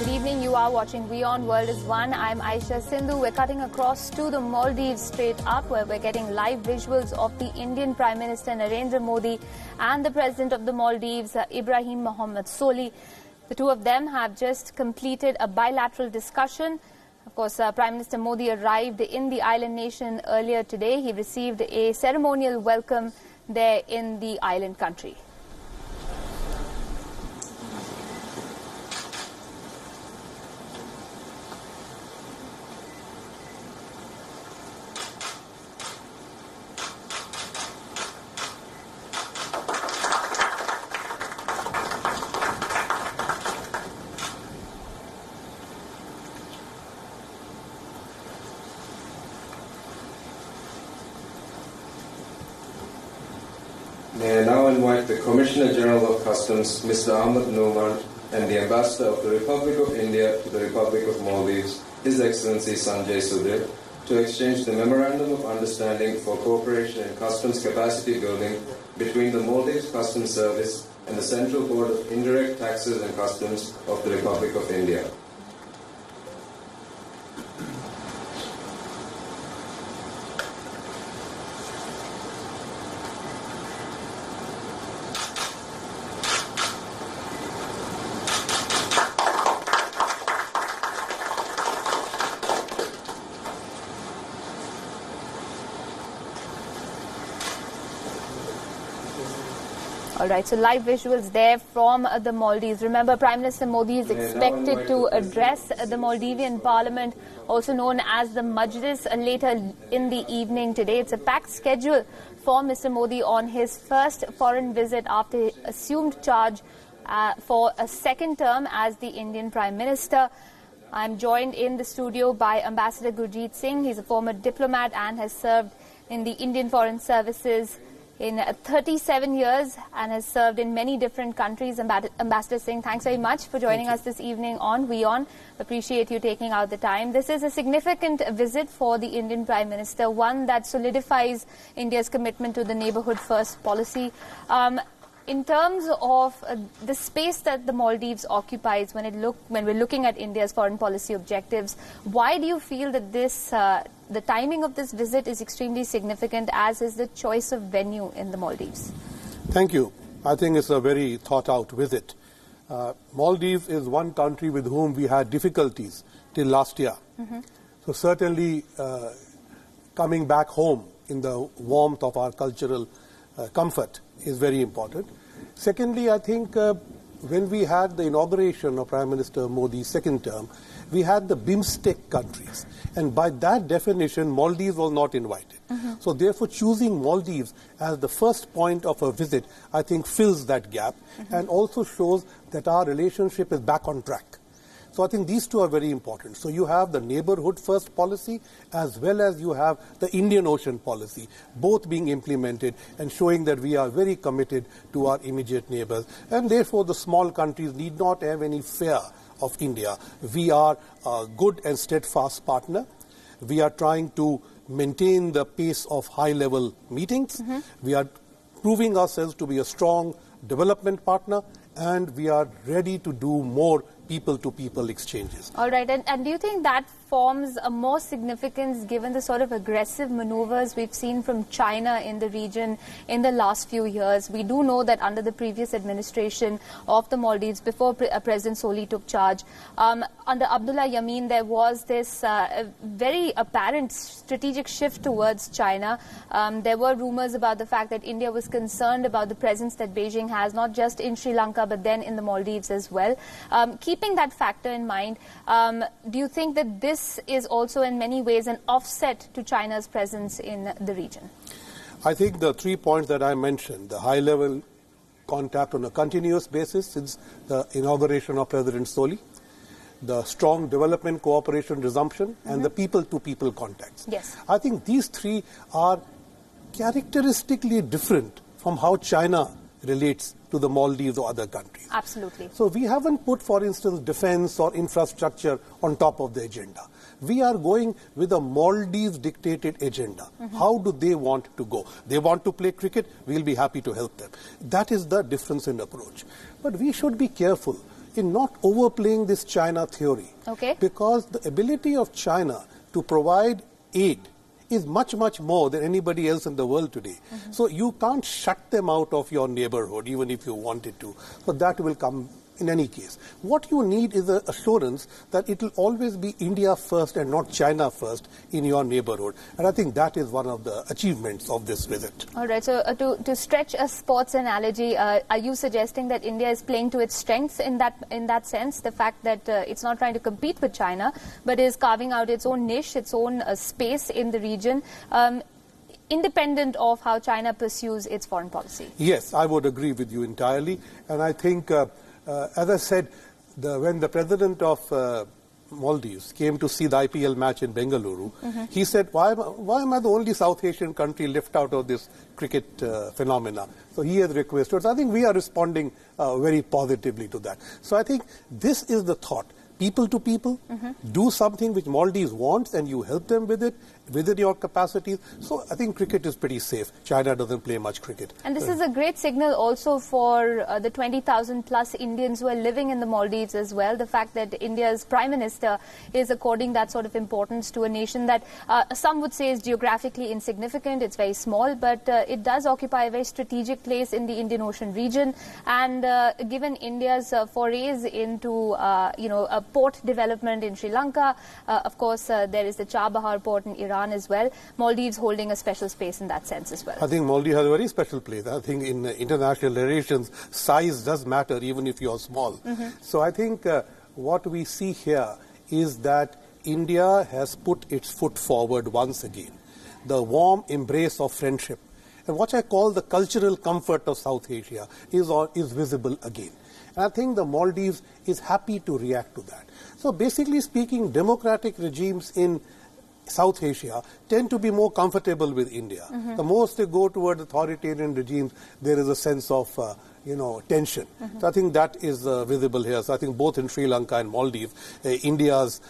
Good evening, you are watching WION World is One. I'm Aisha Sindhu. We're cutting across to the Maldives straight up, where we're getting live visuals of the Indian Prime Minister Narendra Modi and the President of the Maldives, Ibrahim Mohammed Solih. The two of them have just completed a bilateral discussion. Of course, Prime Minister Modi arrived in the island nation earlier today. He received a ceremonial welcome there in the island country. May I now invite the Commissioner General of Customs, Mr. Ahmed Nouman, and the Ambassador of the Republic of India to the Republic of Maldives, His Excellency Sanjay Sudhir, to exchange the Memorandum of Understanding for Cooperation in Customs Capacity Building between the Maldives Customs Service and the Central Board of Indirect Taxes and Customs of the Republic of India. All right, so live visuals there from the Maldives. Remember, Prime Minister Modi is expected to address the Maldivian Parliament, also known as the Majlis, later in the evening today. It's a packed schedule for Mr. Modi on his first foreign visit after he assumed charge for a second term as the Indian Prime Minister. I'm joined in the studio by Ambassador Gurjeet Singh. He's a former diplomat and has served in the Indian Foreign Services in 37 years and has served in many different countries. Ambassador Singh, thanks very much for joining us this evening on WION. Appreciate you taking out the time. This is a significant visit for the Indian Prime Minister, one that solidifies India's commitment to the neighborhood first policy. In terms of the space that the Maldives occupies when we're looking at India's foreign policy objectives, why do you feel that the timing of this visit is extremely significant, as is the choice of venue in the Maldives? Thank you. I think it's a very thought-out visit. Maldives is one country with whom we had difficulties till last year. So certainly coming back home in the warmth of our cultural comfort is very important. Secondly, I think when we had the inauguration of Prime Minister Modi's second term, we had the BIMSTEC countries. And by that definition, Maldives was not invited. So therefore, choosing Maldives as the first point of a visit, I think fills that gap and also shows that our relationship is back on track. So I think these two are very important. So you have the neighborhood first policy as well as you have the Indian Ocean policy, both being implemented and showing that we are very committed to our immediate neighbors. And therefore the small countries need not have any fear of India. We are a good and steadfast partner. We are trying to maintain the pace of high-level meetings. We are proving ourselves to be a strong development partner, and we are ready to do more people-to-people exchanges. All right, and do you think that forms a more significance given the sort of aggressive maneuvers we've seen from China in the region in the last few years? We do know that under the previous administration of the Maldives, before President Solih took charge, under Abdullah Yameen, there was this very apparent strategic shift towards China. There were rumors about the fact that India was concerned about the presence that Beijing has, not just in Sri Lanka, but then in the Maldives as well. Keeping that factor in mind, do you think that this is also in many ways an offset to China's presence in the region? I think the 3 points that I mentioned, the high-level contact on a continuous basis since the inauguration of President Solih, the strong development cooperation resumption, and the people-to-people contacts. Yes. I think these three are characteristically different from how China relates to the Maldives or other countries. Absolutely. So we haven't put, for instance, defense or infrastructure on top of the agenda. We are going with a Maldives dictated agenda. How do they want to go? They want to play cricket, we'll be happy to help them. That is the difference in approach. But we should be careful. in not overplaying this China theory. Okay. Because the ability of China to provide aid is much, much more than anybody else in the world today. So you can't shut them out of your neighborhood, even if you wanted to. So that will come in any case. What you need is an assurance that it will always be India first and not China first in your neighborhood. And I think that is one of the achievements of this visit. All right. So to stretch a sports analogy, are you suggesting that India is playing to its strengths in that sense? The fact that it's not trying to compete with China, but is carving out its own niche, its own space in the region, independent of how China pursues its foreign policy? Yes, I would agree with you entirely. And I think, as I said, when the president of Maldives came to see the IPL match in Bengaluru, he said, why am I the only South Asian country left out of this cricket phenomena? So he has requested. So I think we are responding very positively to that. So I think this is the thought. People to people, do something which Maldives wants and you help them with it, within your capacities. So I think cricket is pretty safe. China doesn't play much cricket. And this is a great signal also for the 20,000 plus Indians who are living in the Maldives as well. The fact that India's Prime Minister is according that sort of importance to a nation that some would say is geographically insignificant. It's very small, but it does occupy a very strategic place in the Indian Ocean region. And given India's forays into, port development in Sri Lanka, of course, there is the Chabahar port in Iran as well. Maldives holding a special space in that sense as well. I think Maldives has a very special place. I think in international relations, size does matter even if you're small. So I think what we see here is that India has put its foot forward once again. The warm embrace of friendship and what I call the cultural comfort of South Asia is visible again. And I think the Maldives is happy to react to that. So basically speaking, democratic regimes in South Asia tend to be more comfortable with India. The most they go toward authoritarian regimes, there is a sense of tension. So I think that is visible here. So I think both in Sri Lanka and Maldives, India's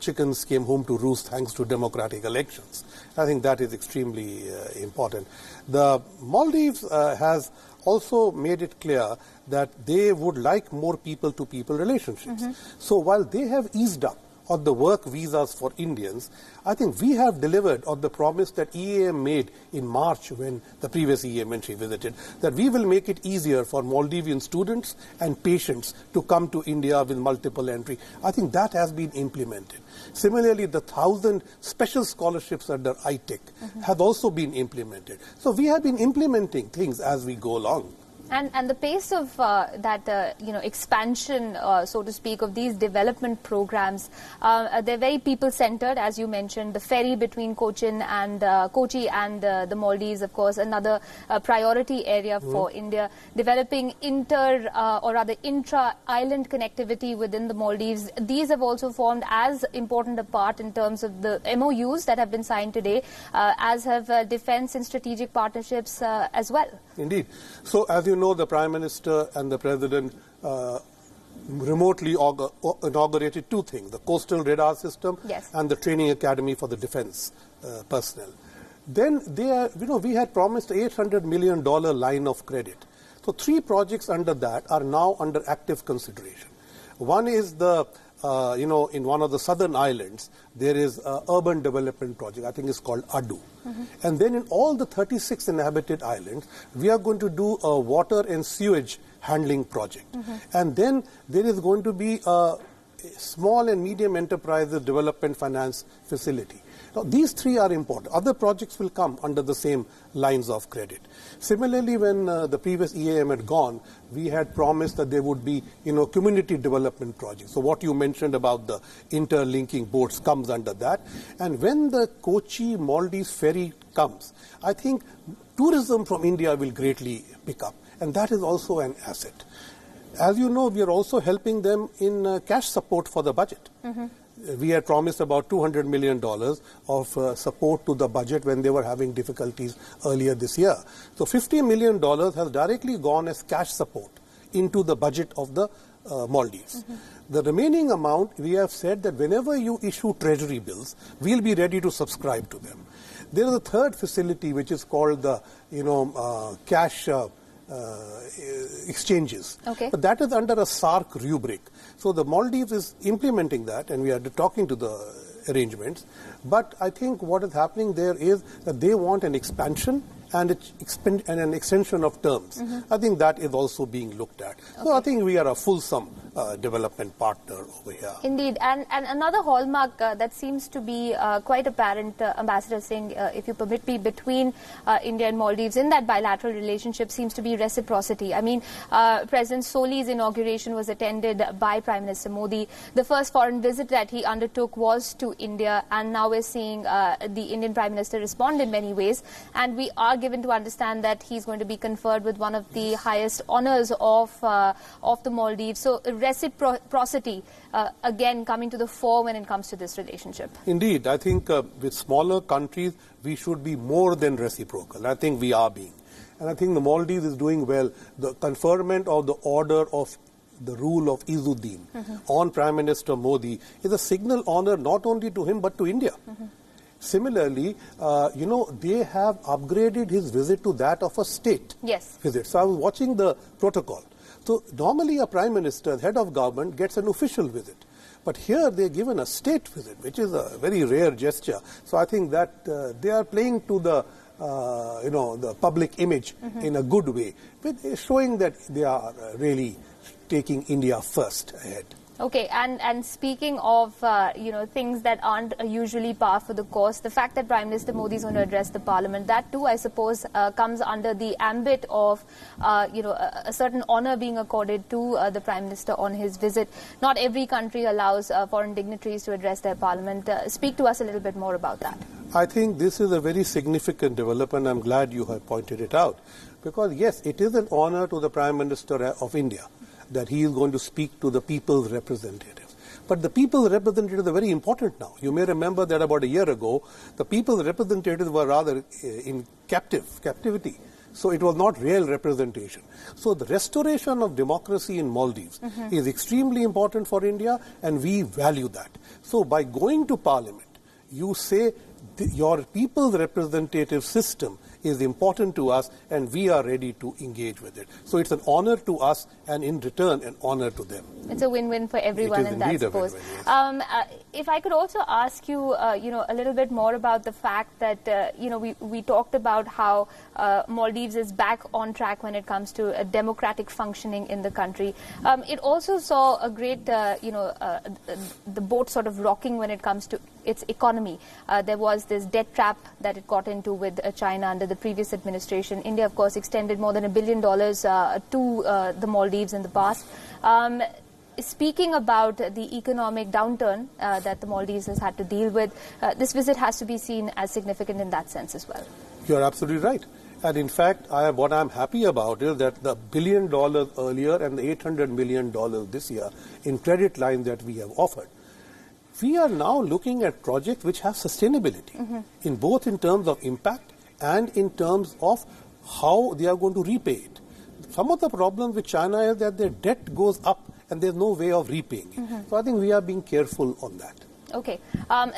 chickens came home to roost thanks to democratic elections. I think that is extremely important. The Maldives has also made it clear that they would like more people-to-people relationships. So while they have eased up on the work visas for Indians, I think we have delivered on the promise that EAM made in March when the previous EAM entry visited, that we will make it easier for Maldivian students and patients to come to India with multiple entry. I think that has been implemented. Similarly, the 1,000 special scholarships under ITEC have also been implemented. So we have been implementing things as we go along. And the pace of that expansion, so to speak, of these development programs, they're very people-centered, as you mentioned. The ferry between Kochi and the Maldives, of course, another priority area for India. Developing intra-island connectivity within the Maldives. These have also formed as important a part in terms of the MOUs that have been signed today, as have defense and strategic partnerships as well. Indeed. So as you know, the Prime Minister and the President remotely inaugurated two things, the coastal radar system and the training academy for the defense personnel. Then we had promised an $800 million line of credit. So 3 projects under that are now under active consideration. One is the in one of the southern islands, there is an urban development project, I think it's called ADU. And then in all the 36 inhabited islands, we are going to do a water and sewage handling project. And then there is going to be a small and medium enterprises development finance facility. Now, these 3 are important. Other projects will come under the same lines of credit. Similarly, when the previous EAM had gone, we had promised that there would be, community development projects. So what you mentioned about the interlinking boats comes under that. And when the Kochi-Maldives ferry comes, I think tourism from India will greatly pick up. And that is also an asset. As you know, we are also helping them in cash support for the budget. We had promised about $200 million of support to the budget when they were having difficulties earlier this year. So $50 million has directly gone as cash support into the budget of the Maldives. The remaining amount, we have said that whenever you issue treasury bills, we'll be ready to subscribe to them. There is a third facility which is called the cash exchanges. Okay. But that is under a SARC rubric. So the Maldives is implementing that, and we are talking to the arrangements. But I think what is happening there is that they want an expansion and an extension of terms. I think that is also being looked at. So I think we are a fulsome development partner over here. Indeed. And another hallmark that seems to be quite apparent, Ambassador Singh, if you permit me, between India and Maldives in that bilateral relationship seems to be reciprocity. I mean, President Solih's inauguration was attended by Prime Minister Modi. The first foreign visit that he undertook was to India, and now we're seeing the Indian Prime Minister respond in many ways. And we are given to understand that he's going to be conferred with one of the highest honors of the Maldives. So reciprocity, again, coming to the fore when it comes to this relationship. Indeed. I think with smaller countries, we should be more than reciprocal. I think we are being. And I think the Maldives is doing well. The conferment of the order of the rule of Izzuddin on Prime Minister Modi is a signal honor not only to him but to India. Similarly, they have upgraded his visit to that of a state visit. So I was watching the protocol. So normally a Prime Minister, head of government, gets an official visit. But here they're given a state visit, which is a very rare gesture. So I think that they are playing to the the public image in a good way, showing that they are really taking India first ahead. Okay, and speaking of things that aren't usually par for the course, the fact that Prime Minister Modi is going to address the Parliament, that too, I suppose, comes under the ambit of a certain honour being accorded to the Prime Minister on his visit. Not every country allows foreign dignitaries to address their Parliament. Speak to us a little bit more about that. I think this is a very significant development. I'm glad you have pointed it out, because yes, it is an honour to the Prime Minister of India that he is going to speak to the people's representatives. But the people's representatives are very important now. You may remember that about a year ago, the people's representatives were rather in captivity. So it was not real representation. So the restoration of democracy in Maldives is extremely important for India, and we value that. So by going to Parliament, you say your people's representative system is important to us, and we are ready to engage with it. So it's an honor to us, and in return, an honor to them. It's a win-win for everyone in that, suppose. If I could also ask you, a little bit more about the fact that, we talked about how Maldives is back on track when it comes to democratic functioning in the country. It also saw a great, the boat sort of rocking when it comes to its economy. There was this debt trap that it got into with China under the previous administration. India, of course, extended more than $1 billion to the Maldives in the past. Speaking about the economic downturn that the Maldives has had to deal with, this visit has to be seen as significant in that sense as well. You're absolutely right. And in fact, what I'm happy about is that the $1 billion earlier and the $800 million this year in credit lines that we have offered, we are now looking at projects which have sustainability, in both in terms of impact and in terms of how they are going to repay it. Some of the problems with China is that their debt goes up and there's no way of repaying it. So I think we are being careful on that. Okay.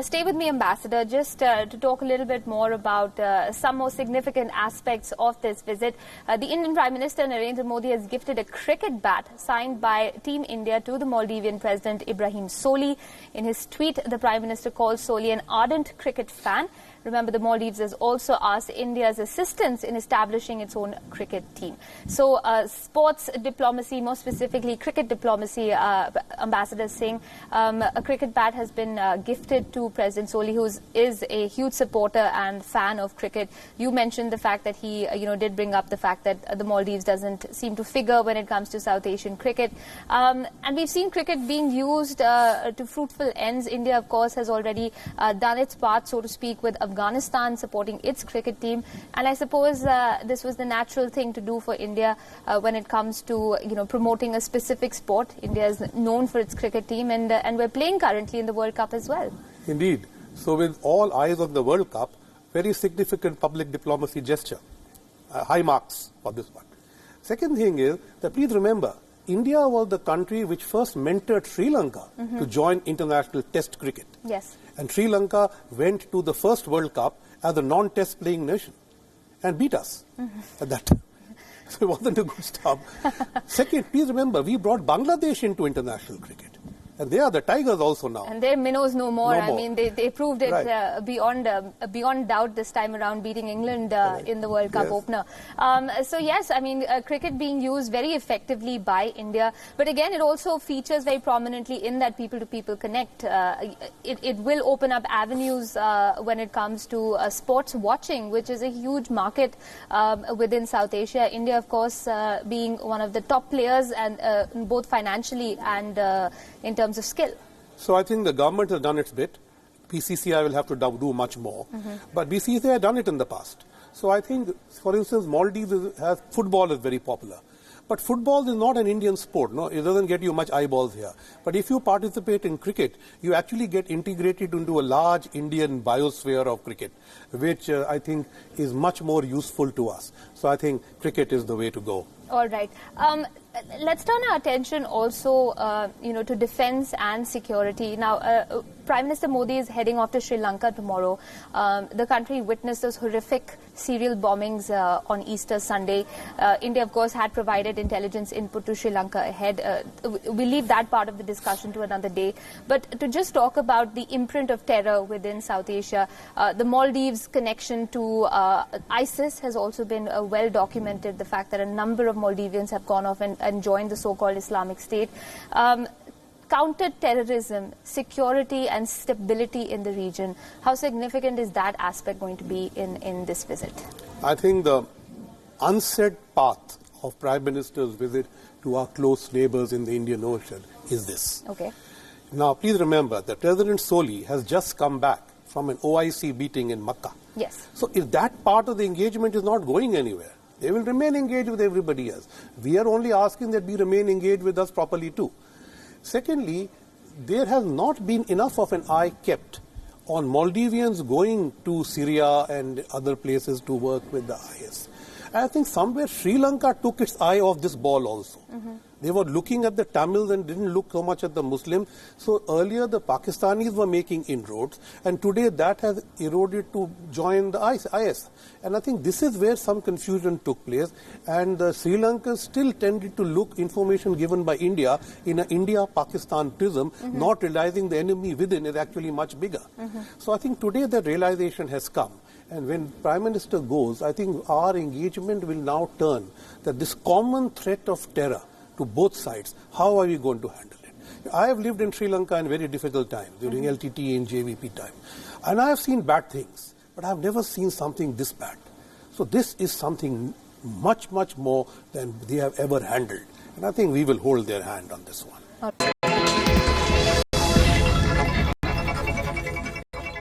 Stay with me, Ambassador, just to talk a little bit more about some more significant aspects of this visit. The Indian Prime Minister Narendra Modi has gifted a cricket bat signed by Team India to the Maldivian President Ibrahim Solih. In his tweet, the Prime Minister called Solih an ardent cricket fan. Remember, the Maldives has also asked India's assistance in establishing its own cricket team. So sports diplomacy, more specifically cricket diplomacy, Ambassador Singh, a cricket bat has been gifted to President Solih, who is a huge supporter and fan of cricket. You mentioned the fact that he did bring up the fact that the Maldives doesn't seem to figure when it comes to South Asian cricket. And we've seen cricket being used to fruitful ends. India, of course, has already done its part, so to speak, with Afghanistan supporting its cricket team, and I suppose this was the natural thing to do for India when it comes to promoting a specific sport. India is known for its cricket team, and we're playing currently in the World Cup as well. Indeed. So with all eyes on the World Cup, very significant public diplomacy gesture. High marks for this one. Second thing is that please remember, India was the country which first mentored Sri Lanka to join international test cricket. Yes. And Sri Lanka went to the first World Cup as a non-test playing nation and beat us at that time. So it wasn't a good start. Second, please remember, we brought Bangladesh into international cricket. And they are the Tigers also now. And their minnows no more. No I more. mean, they proved it Right. beyond doubt this time around, beating England in the World Cup Yes. opener. So yes, I mean, cricket being used very effectively by India. But again, it also features very prominently in that people-to-people connect. It will open up avenues when it comes to sports watching, which is a huge market within South Asia. India, of course, being one of the top players, and both financially and in terms of skill. So I think the government has done its bit. BCCI will have to do much more. But BCCI has done it in the past. So I think, for instance, Maldives football is very popular. But football is not an Indian sport. No, it doesn't get you much eyeballs here. But if you participate in cricket, you actually get integrated into a large Indian biosphere of cricket, which I think is much more useful to us. So I think cricket is the way to go. All right. Let's turn our attention also, to defense and security. Now, Prime Minister Modi is heading off to Sri Lanka tomorrow. The country witnessed those horrific serial bombings on Easter Sunday. India, of course, had provided intelligence input to Sri Lanka ahead. We'll leave that part of the discussion to another day. But to just talk about the imprint of terror within South Asia, the Maldives' connection to ISIS has also been well documented. The fact that a number of Maldivians have gone off and joined the so-called Islamic State. Counter-terrorism, security and stability in the region. How significant is that aspect going to be in this visit? I think the unsaid path of Prime Minister's visit to our close neighbors in the Indian Ocean is this. Okay. Now, please remember that President Solih has just come back from an OIC meeting in Makkah. Yes. So if that part of the engagement is not going anywhere, they will remain engaged with everybody else. We are only asking that we remain engaged with us properly too. Secondly, there has not been enough of an eye kept on Maldivians going to Syria and other places to work with the IS. I think somewhere Sri Lanka took its eye off this ball also. They were looking at the Tamils and didn't look so much at the Muslims. So earlier the Pakistanis were making inroads, and today that has eroded to join the IS. And I think this is where some confusion took place, and the Sri Lankans still tended to look information given by India in an India-Pakistan prism, not realizing the enemy within is actually much bigger. So I think today the realization has come. And when Prime Minister goes, I think our engagement will now turn that this common threat of terror to both sides, how are we going to handle it? I have lived in Sri Lanka in very difficult times, during LTT and JVP time. And I have seen bad things, but I have never seen something this bad. So this is something much, much more than they have ever handled. And I think we will hold their hand on this one.